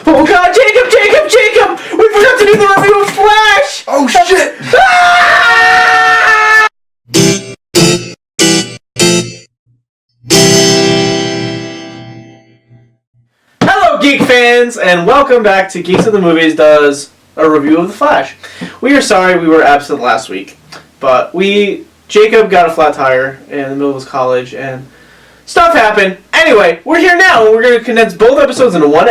Oh God, Jacob! We forgot to do the review of Flash! Oh shit! Ah! Hello, Geek fans, and welcome back to Geeks of the Movies does a review of The Flash. We are sorry we were absent last week, but Jacob got a flat tire in the middle of his college, and stuff happened. Anyway, we're here now, and we're going to condense both episodes into one.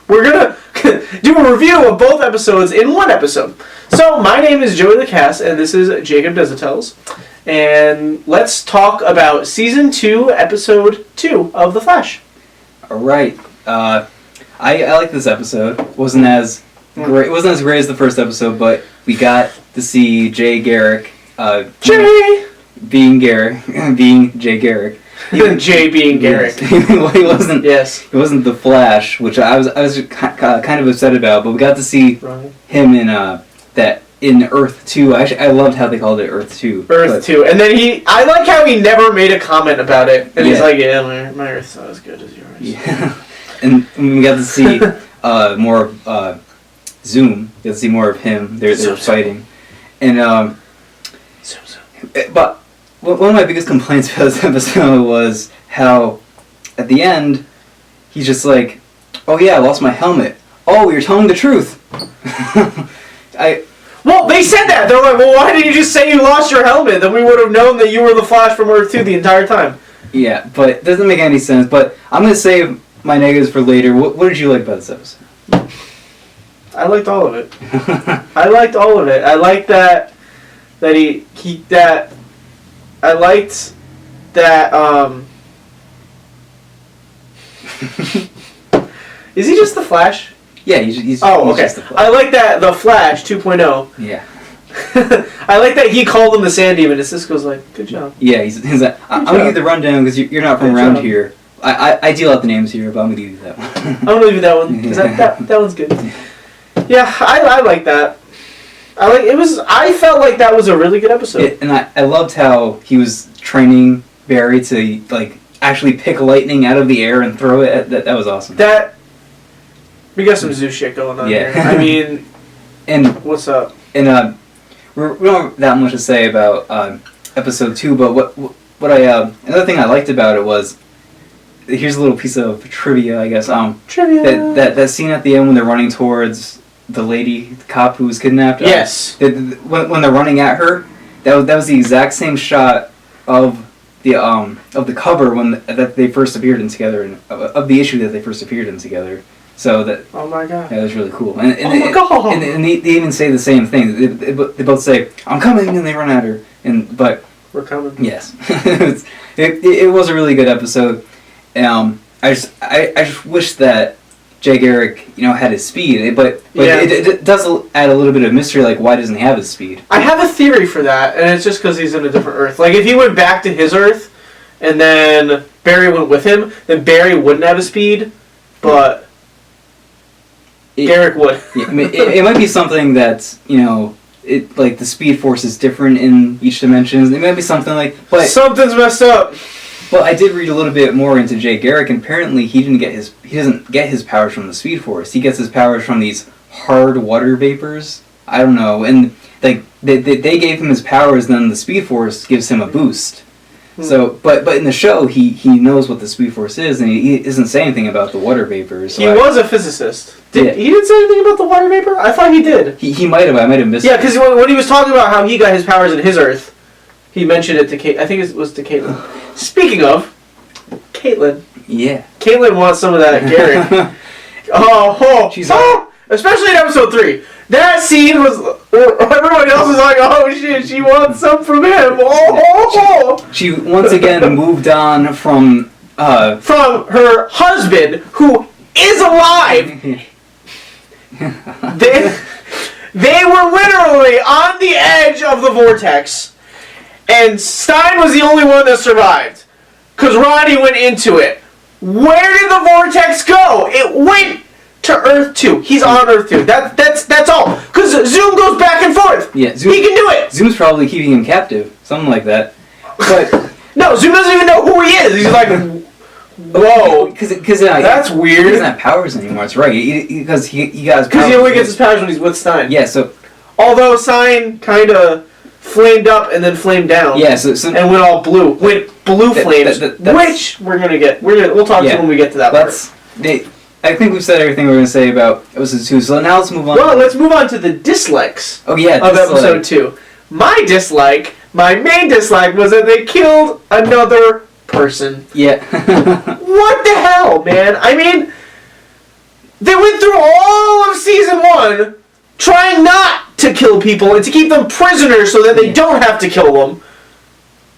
We're going to do a review of both episodes in one episode. So, my name is Joey the Cass, and this is Jacob Desitels. And let's talk about Season 2, Episode 2 of The Flash. Alright. I like this episode. It wasn't as great as the first episode, but we got to see Jay Garrick. Being Jay Garrick. Even Jay being Garrick. Yes. Well, he wasn't. Yes. It wasn't the Flash, which I was kind of upset about. But we got to see him in Earth 2. I loved how they called it Earth 2. Earth 2, and then I like how he never made a comment about it, and he's like, "Yeah, my Earth's not as good as yours." Yeah. And we got to see more of Zoom. We got to see more of him. They were fighting, and But one of my biggest complaints about this episode was how, at the end, he's just like, "Oh yeah, I lost my helmet. Oh, you're telling the truth." Well, they said that. They're like, "Well, why didn't you just say you lost your helmet? Then we would have known that you were the Flash from Earth 2 the entire time." Yeah, but it doesn't make any sense. But I'm gonna save my negatives for later. What did you like about this episode? I liked all of it. I liked all of it. I liked that I liked that, Is he just the Flash? Yeah, he's okay. just the Flash. I like that the Flash 2.0. Yeah. I like that he called him the Sand Demon, and Cisco's like, "Good job." Yeah, he's like, I'm gonna give you the rundown because you're not from around here. I deal out the names here, but I'm gonna give you that one. I'm gonna leave you that one because that one's good. Yeah, I like that. I felt like that was a really good episode. And I loved how he was training Barry to like actually pick lightning out of the air and throw it. That was awesome. We got some zoo shit going on here. I mean, and what's up? And we don't have that much to say about episode 2, but what another thing I liked about it was, here's a little piece of trivia, I guess. Trivia. That scene at the end when they're running towards the cop who was kidnapped. Yes. When they're running at her, that was the exact same shot of the cover that they first appeared in together, of the issue that they first appeared in together. So that. Oh my god. That was really cool. And oh my god. And they even say the same thing. They both say, "I'm coming," and they run at her. But we're coming. Yes. it was a really good episode. I just wish that Jay Garrick, had his speed, but it does add a little bit of mystery. Like, why doesn't he have his speed? I have a theory for that, and it's just because he's in a different Earth. Like, if he went back to his Earth, and then Barry went with him, then Barry wouldn't have his speed, but Garrick would. Yeah, I mean, it might be something that's like the Speed Force is different in each dimension. It might be something like, but something's messed up. Well, I did read a little bit more into Jay Garrick, and apparently he doesn't get his powers from the Speed Force. He gets his powers from these hard water vapors. I don't know, and like they gave him his powers, then the Speed Force gives him a boost. So, but in the show, he knows what the Speed Force is, and he isn't saying anything about the water vapors. So he was a physicist. He didn't say anything about the water vapor? I thought he did. He might have. I might have missed it. Yeah, because when he was talking about how he got his powers in his Earth, he mentioned it to Kate. I think it was to Caitlin. Speaking of, Caitlin. Yeah. Caitlin wants some of that Garrick. Especially in episode 3. That scene was... Everybody else was like, "Oh shit, she wants some from him." She once again moved on from her husband, who is alive. They were literally on the edge of the vortex, and Stein was the only one that survived, because Ronnie went into it. Where did the vortex go? It went to Earth 2. He's on Earth 2. That's all. Because Zoom goes back and forth. Yeah, Zoom, he can do it. Zoom's probably keeping him captive. Something like that. But no, Zoom doesn't even know who he is. He's like, Whoa. Because that's he weird. doesn't have powers anymore. That's right. Because he got his powers. Because he only gets his powers when he's with Stein. Yeah. So although Stein kind of flamed up and then flamed down. Yeah. So and went all blue. Went blue flames, which we'll talk to when we get to that part. I think we've said everything we're going to say about episode 2. So now let's move on. Well, let's move on to the dislikes. Oh yeah. Of episode 2. My main dislike was that they killed another person. Yeah. What the hell, man? I mean, they went through all of season 1 trying not to kill people and to keep them prisoners so that they don't have to kill them.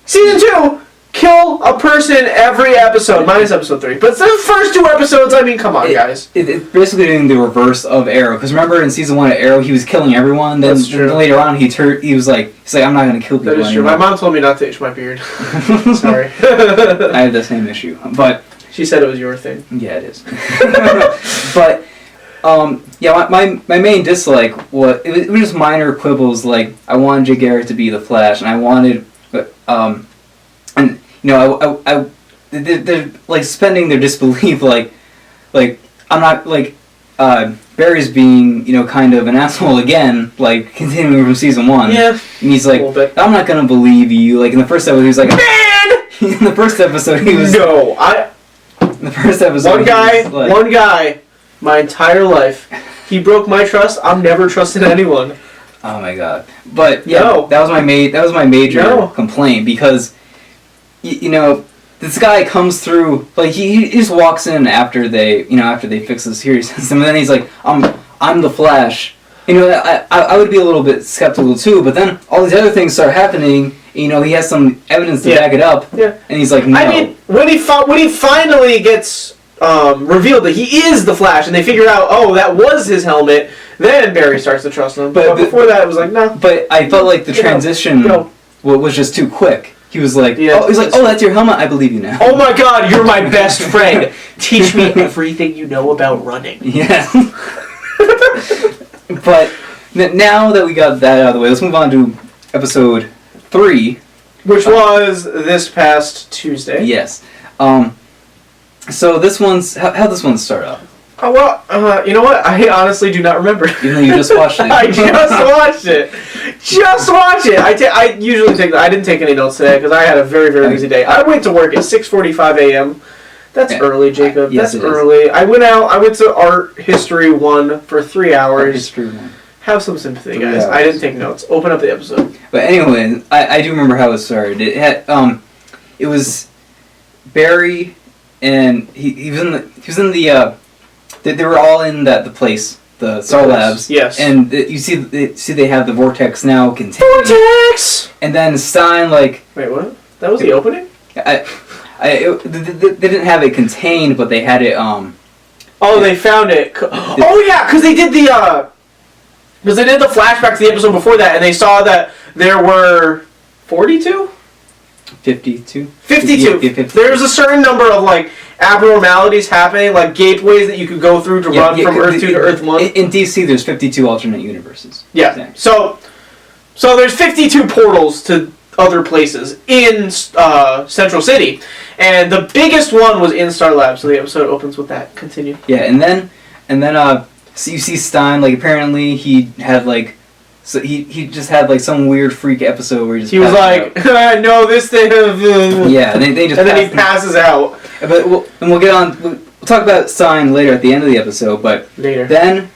Season 2, kill a person every episode, minus episode 3. But the first 2 episodes, I mean, come on, guys. It's basically doing the reverse of Arrow. Because remember in season 1 of Arrow, he was killing everyone. Then later on, he was like, I'm not going to kill people anymore. That is true. My mom told me not to itch my beard. Sorry. I had the same issue. But she said it was your thing. Yeah, it is. But my main dislike was it was just minor quibbles. Like I wanted Jay Garrick to be the Flash, and I wanted, and you know, they're like suspending their disbelief. Like I'm not like Barry's being kind of an asshole again. Like continuing from season 1. Yeah. And he's like, I'm not gonna believe you. Like in the first episode, he was like, man. In the first episode, he was In the first episode, one guy, my entire life, he broke my trust. I'm never trusting anyone. Oh my god! But yeah, that was my major complaint because, this guy comes through like he just walks in after they fix the series system, and then he's like, I'm the Flash. I would be a little bit skeptical too, but then all these other things start happening. He has some evidence to back it up. Yeah. And he's like, no. I mean, when he finally gets revealed that he is the Flash, and they figure out, that was his helmet, then Barry starts to trust him. But before that, it was like, no. But I felt like the transition was just too quick. He was like, that's your helmet? I believe you now. Oh my god, you're my best friend. Teach me everything you know about running. Yeah. But now that we got that out of the way, let's move on to episode 3, which was this past Tuesday. Yes. So this one's how this one start out. Oh well, you know what? I honestly do not remember. Even though you just watched it. I just watched it. Just watch it. I usually I didn't take any notes today because I had a very very busy day. I went to work at 6:45 a.m. That's early, Jacob. Yes, that's early. I went to Art History 1 for 3 hours. Art History 1. Have some sympathy, guys. I didn't take notes. Open up the episode. But anyway, I do remember how it started. It had it was Barry, and he was in the they were all in the place, the Star Labs. Yes. And you see they have the vortex now contained. Vortex. And then Stein like. Wait, what? That was the opening? They didn't have it contained, but they had it. They found it. Oh yeah, because they did the flashback to the episode before that, and they saw that there were 42? 52. 52. Yeah, 52. There's a certain number of abnormalities happening, like gateways that you could go through to run from Earth 2 to Earth 1. In DC, there's 52 alternate universes. Yeah. Exactly. So there's 52 portals to other places in Central City, and the biggest one was in Star Labs. So the episode opens with that. Continue. Yeah, and then so you see Stein, apparently he had so he just had some weird freak episode where he was like, I know this thing. Yeah, they just and then he passes out. But we'll get on. We'll talk about Stein later at the end of the episode. But later, then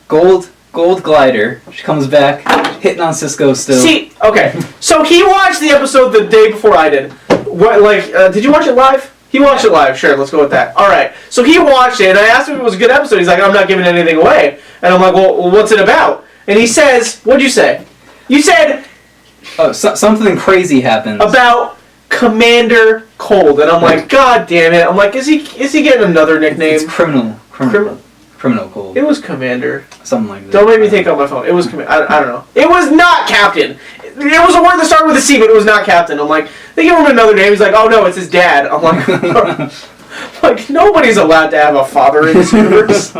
Gold Glider, she comes back, hitting on Cisco still. See, okay, so he watched the episode the day before I did. What, did you watch it live? He watched it live. Sure, let's go with that. All right, so he watched it, and I asked him if it was a good episode. He's like, I'm not giving anything away, and I'm like, well, what's it about? And he says, what'd you say? You said something crazy happens about Commander Cold, and I'm like, God damn it! I'm like, is he getting another nickname? It's Criminal Cold. It was Commander. Something like that. Don't make me take out my phone. It was I don't know. It was not Captain. It was a word that started with a C, but it was not Captain. I'm like, they give him another name. He's like, oh no, it's his dad. I'm like, nobody's allowed to have a father in this universe.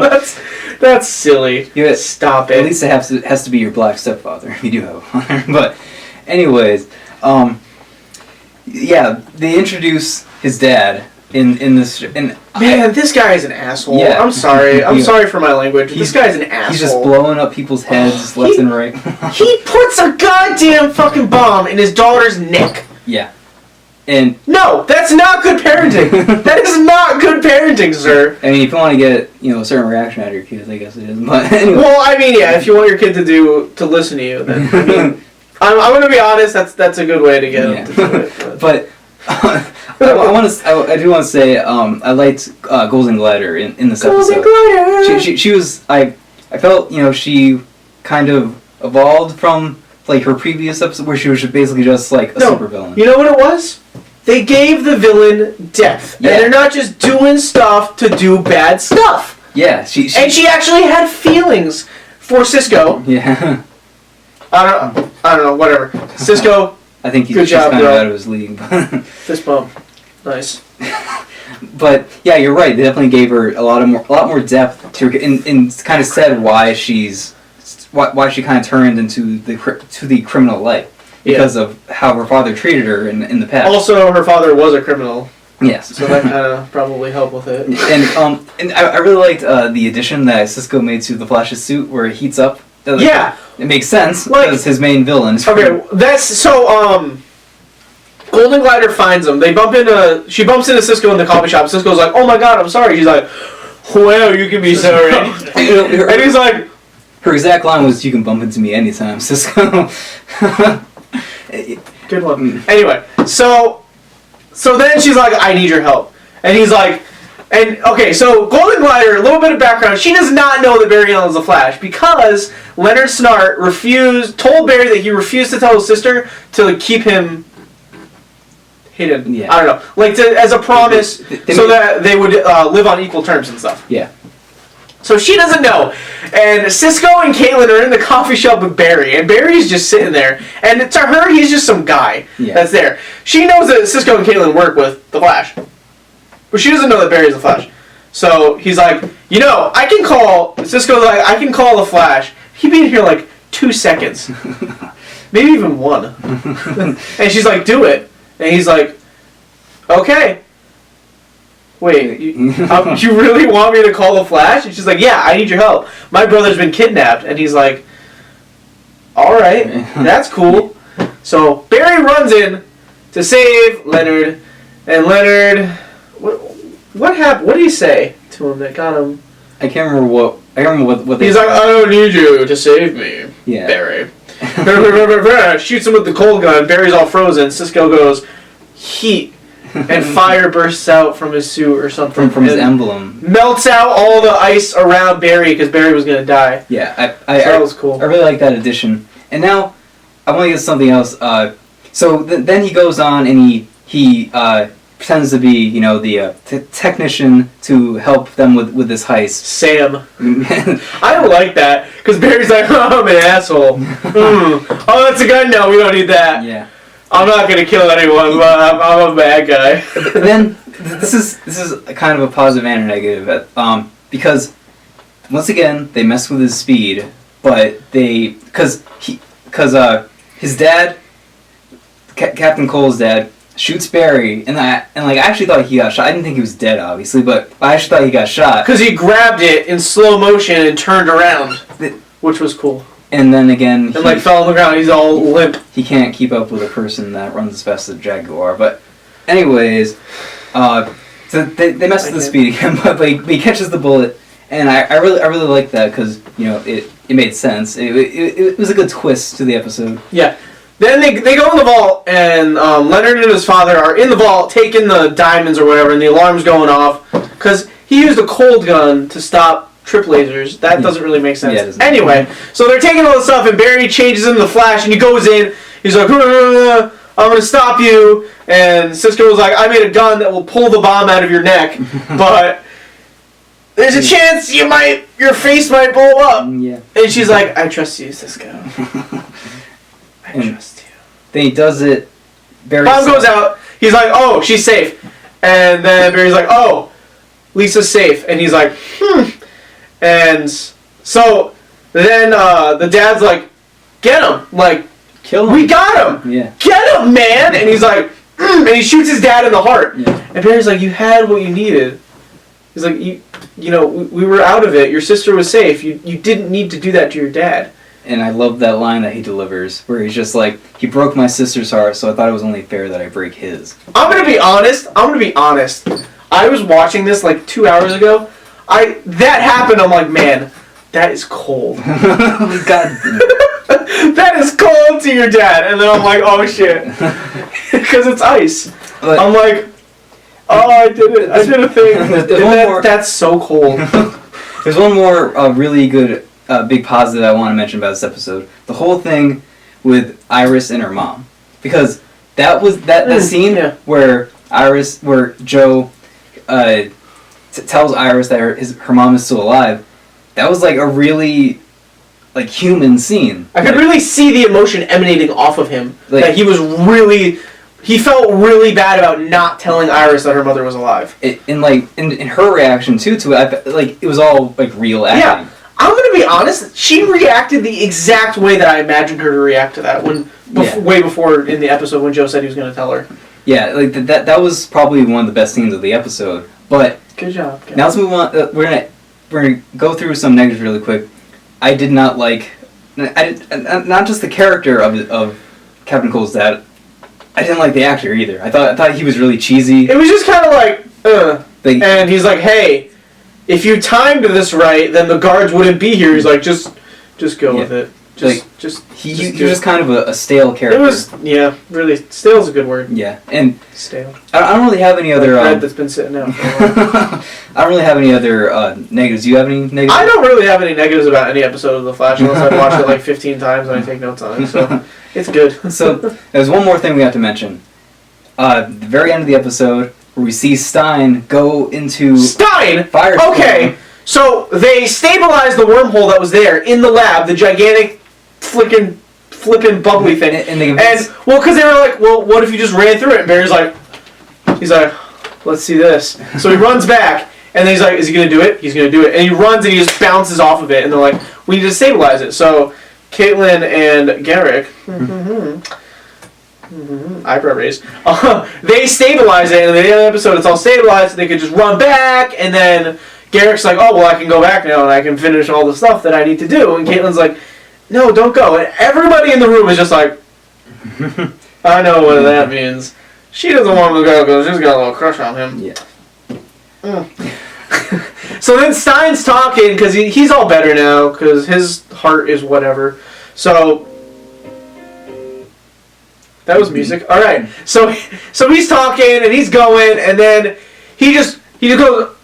That's silly. Stop it. At least it has to be your black stepfather if you do have a father. But anyways, yeah, they introduce his dad, in this. And man, this guy is an asshole. Yeah. I'm sorry. I'm sorry for my language. This guy's an asshole. He's just blowing up people's heads left and right. He puts a goddamn fucking bomb in his daughter's neck. Yeah. And no, that's not good parenting. That is not good parenting, sir. I mean, if you want to get a certain reaction out of your kids, I guess it is. But anyway. Well, I mean, yeah, if you want your kid to listen to you, then I mean, I'm going to be honest. That's a good way to get them to do it. But I do want to say I liked Golden Glider in this episode. Golden Glider. She was I felt she kind of evolved from like her previous episode where she was basically just like a supervillain. You know what it was? They gave the villain depth. Yeah. And they're not just doing stuff to do bad stuff. Yeah, and she actually had feelings for Cisco. Yeah. I don't know, whatever. Cisco, I think good job, kind bro. of out of his league. Fist bump. Nice. But yeah, you're right. They definitely gave her a lot more depth to her, and kind of said why she kind of turned into the criminal life because of how her father treated her in the past. Also, her father was a criminal. Yes. So that kind of probably helped with it. And I really liked the addition that Cisco made to the Flash's suit where it heats up. Yeah. It makes sense because his main villain is that's so. Golden Glider finds him. She bumps into Cisco in the coffee shop. Cisco's like, "Oh my god, I'm sorry." She's like, "Well, you can be sorry." And he's like, her exact line was, "You can bump into me anytime, Cisco." Good one. Anyway, so then she's like, "I need your help," and he's like, so Golden Glider, a little bit of background. She does not know that Barry Allen's the Flash because Leonard Snart told Barry that he refused to tell his sister to keep him hidden. Yeah. I don't know, like as a promise, so that they would live on equal terms and stuff. Yeah. So she doesn't know, and Cisco and Caitlin are in the coffee shop with Barry, and Barry's just sitting there, and to her, he's just some guy that's there. She knows that Cisco and Caitlin work with the Flash, but she doesn't know that Barry's the Flash. So he's like, Cisco's like, I can call the Flash. He'd be in here like 2 seconds, maybe even 1. And she's like, do it. And he's like, okay. Wait, you really want me to call the Flash? And she's like, yeah, I need your help. My brother's been kidnapped. And he's like, all right, that's cool. So Barry runs in to save Leonard. And Leonard, what happened? What did he say to him that got him? I can't remember what they He's like, I don't need you to save me, yeah. Barry. Shoots him with the cold gun. Barry's all frozen. Cisco goes, heat. And fire bursts out from his suit or something. From his emblem. Melts out all the ice around Barry because Barry was going to die. Yeah, that was cool. I really like that addition. And now, I want to get something else. So then he goes on and he pretends to be, the technician to help them with this heist. Sam. I don't like that because Barry's like, oh, I'm an asshole. Oh, that's a gun? No, we don't need that. Yeah. I'm not gonna kill anyone, but I'm a bad guy. But then this is kind of a positive and a negative, because once again they mess with his speed, but because his dad, Captain Cole's dad, shoots Barry, and I actually thought he got shot. I didn't think he was dead, obviously, but I actually thought he got shot because he grabbed it in slow motion and turned around, which was cool. And then again, he fell on the ground. He's all limp. He can't keep up with a person that runs as fast as a Jaguar. But, anyways, so they mess with the speed again, but he catches the bullet, and I really like that because it made sense. It was a good twist to the episode. Yeah. Then they go in the vault, and Leonard and his father are in the vault taking the diamonds or whatever, and the alarm's going off because he used a cold gun to stop trip lasers. That doesn't really make sense. Anyway, so they're taking all this stuff, and Barry changes into the Flash, and he goes in. He's like, I'm going to stop you. And Cisco was like, I made a gun that will pull the bomb out of your neck, but there's a chance your face might blow up. Yeah. And she's like, I trust you, Cisco. I trust you. Then he does it. Bomb goes out. He's like, oh, she's safe. And then Barry's like, oh, Lisa's safe. And he's like, And so then the dad's like, get him. Like, kill him. We got him. Yeah. Get him, man. And he's like, and he shoots his dad in the heart. Yeah. And Barry's like, you had what you needed. He's like, you know, we were out of it. Your sister was safe. You didn't need to do that to your dad. And I love that line that he delivers, where he's just like, he broke my sister's heart, so I thought it was only fair that I break his. I'm gonna be honest. I was watching this like 2 hours ago. That happened. I'm like, man, that is cold. God. That is cold to your dad. And then I'm like, oh shit, because it's ice. But, I'm like, oh, I did it. I did a thing. That's so cold. There's one more really good big positive I want to mention about this episode. The whole thing with Iris and her mom, because that was that scene where Joe tells Iris that her mom is still alive. That was like a really like human scene. I could really see the emotion emanating off of him. Like, that he felt really bad about not telling Iris that her mother was alive. In her reaction to it, it was all like real acting. Yeah. I'm gonna be honest. She reacted the exact way that I imagined her to react to that way before in the episode when Joe said he was gonna tell her. Yeah, like that was probably one of the best scenes of the episode. But good job. Now let's move on. We're gonna go through some negatives really quick. I did not like, not just the character of Captain Cole's dad. I didn't like the actor either. I thought he was really cheesy. It was just kind of like, and he's like, hey. If you timed this right, then the guards wouldn't be here. He's like, just go with it. He was just kind of a stale character. It was, really, stale is a good word. Yeah, and stale. I don't really have any other. Bread that's been sitting out for a while. I don't really have any other negatives. Do you have any negatives? I don't really have any negatives about any episode of The Flash unless I've watched it like 15 times and I take notes on it. So it's good. So there's one more thing we have to mention. The very end of the episode, where we see Stein go into fire. Okay, so they stabilized the wormhole that was there in the lab, the gigantic flippin' bubbly thing. Because they were like, well, what if you just ran through it? And Barry's like, let's see this. So he runs back, and then he's like, is he gonna do it? He's gonna do it, and he runs and he just bounces off of it, and they're like, we need to stabilize it. So Caitlin and Garrick. Eyebrow raise. They stabilize it, and at the end of the episode, it's all stabilized, so they could just run back, and then Garrick's like, oh, well, I can go back now, and I can finish all the stuff that I need to do, and Caitlin's like, no, don't go, and everybody in the room is just like, I know what that means. She doesn't want him to go, because she's got a little crush on him. Yeah. So then Stein's talking, because he's all better now, because his heart is whatever, so... That was music. All right. So he's talking and he's going, and then he just goes.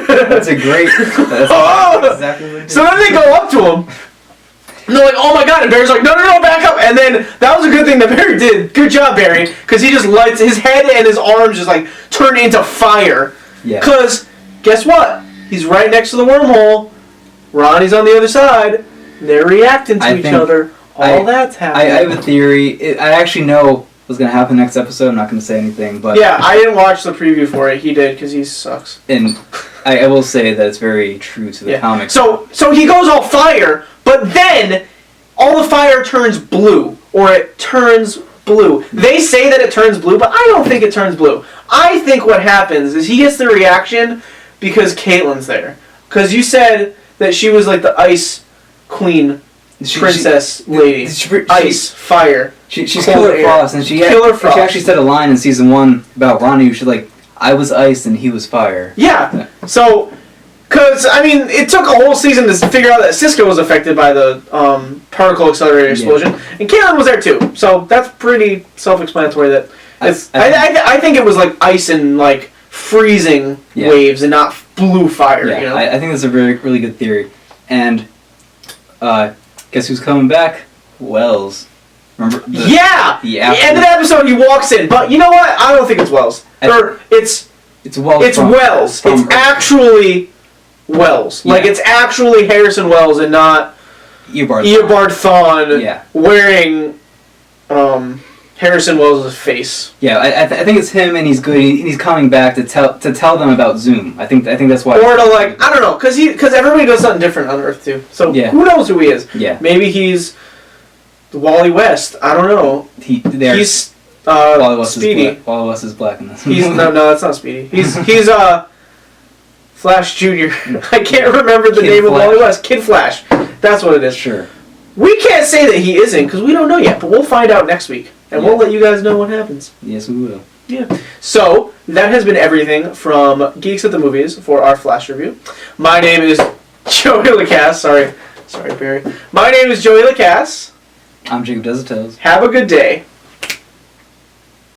That's a great. That's exactly what it is. So then they go up to him. And they're like, "Oh my god!" And Barry's like, "No, back up!" And then that was a good thing that Barry did. Good job, Barry, because he just lights his head and his arms just like turn into fire. Yeah. Because guess what? He's right next to the wormhole. Ronnie's on the other side. And they're reacting to each other. That's happening. I have a theory. I actually know what's going to happen next episode. I'm not going to say anything, but yeah, I didn't watch the preview for it. He did because he sucks. And I will say that it's very true to the comics. So he goes all fire, but then all the fire turns blue, or it turns blue. They say that it turns blue, but I don't think it turns blue. I think what happens is he gets the reaction because Caitlin's there. Because you said that she was like the ice queen. Princess lady. Ice, fire. She's Killer Frost, and she actually said a line in season 1 about Ronnie. She's like, I was ice and he was fire. Yeah. So, because, I mean, it took a whole season to figure out that Cisco was affected by the particle accelerator explosion, and Caitlin was there too. So that's pretty self-explanatory. That I think it was like ice and like freezing waves and not blue fire. Yeah, you know? I think that's a really, really good theory. And guess who's coming back? Wells. Remember? The end of the episode, he walks in. But you know what? I don't think it's Wells. It's Wells. It's Wells. It's actually Wells. Yeah. Like, it's actually Harrison Wells and not Eobard Thawne wearing Harrison Wells' face. Yeah, I think it's him, and he's good. He's coming back to tell them about Zoom. I think that's why. Or to like, I don't know, because everybody does something different on Earth too. So who knows who he is? Yeah, maybe he's Wally West. I don't know. He's Wally West Speedy. Is black. Wally West is black in this. No, that's not Speedy. He's Flash Jr. I can't remember the name of Wally West. Kid Flash. That's what it is. Sure. We can't say that he isn't because we don't know yet, but we'll find out next week. And we'll let you guys know what happens. Yes, we will. Yeah. So, that has been everything from Geeks at the Movies for our Flash review. My name is Joey Lacasse. Sorry, Barry. My name is Joey Lacasse. I'm Jacob Desitoes. Have a good day.